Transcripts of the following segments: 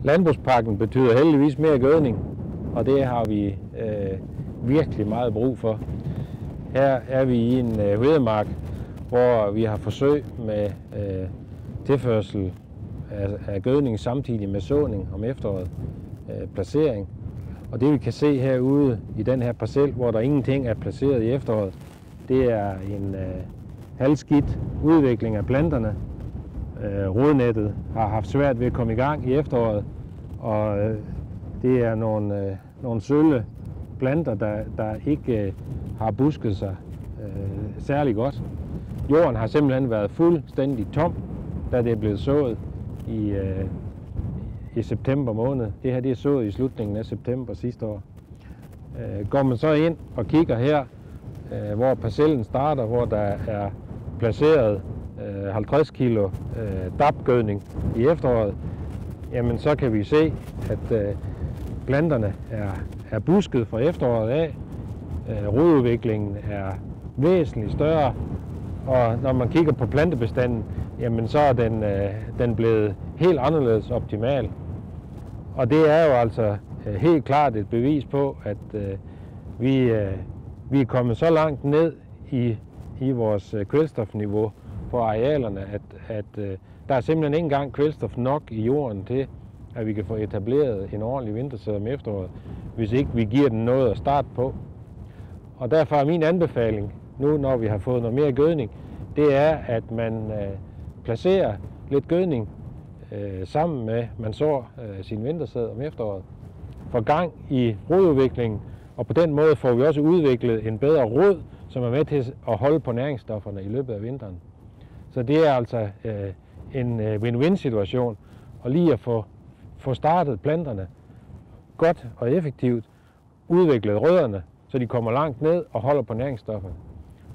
Landbrugspakken betyder heldigvis mere gødning, og det har vi virkelig meget brug for. Her er vi i en hvedemark, hvor vi har forsøg med tilførsel af gødning samtidig med såning om efteråret, placering. Og det vi kan se herude i den her parcel, hvor der ingenting er placeret i efteråret, det er en halvskidt udvikling af planterne. Rodnettet har haft svært ved at komme i gang i efteråret, og det er nogle sølle planter, der ikke har busket sig særlig godt. Jorden har simpelthen været fuldstændig tom, da det er blevet sået i september måned. Det her det er sået i slutningen af september sidste år. Går man så ind og kigger her, hvor parcellen starter, hvor der er placeret 50 kilo DAP-gødning i efteråret, jamen så kan vi se, at planterne er busket fra efteråret af. Rodudviklingen er væsentligt større, og når man kigger på plantebestanden, jamen så er den blevet helt anderledes optimal. Og det er jo altså helt klart et bevis på, at vi er kommet så langt ned i vores kvælstofniveau på arealerne, at der er simpelthen ikke engang kvælstof nok i jorden til, at vi kan få etableret en ordentlig vintersæd om efteråret, hvis ikke vi giver den noget at starte på. Og derfor er min anbefaling, nu når vi har fået noget mere gødning, det er, at man placerer lidt gødning sammen med, man sår sin vintersæd om efteråret, får gang i rodudviklingen, og på den måde får vi også udviklet en bedre rod, som er med til at holde på næringsstofferne i løbet af vinteren. Så det er altså en win-win situation, og lige at få startet planterne godt og effektivt, udviklet rødderne, så de kommer langt ned og holder på næringsstofferne.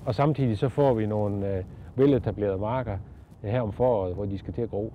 Og samtidig så får vi nogle veletablerede marker her om foråret, hvor de skal til at gro.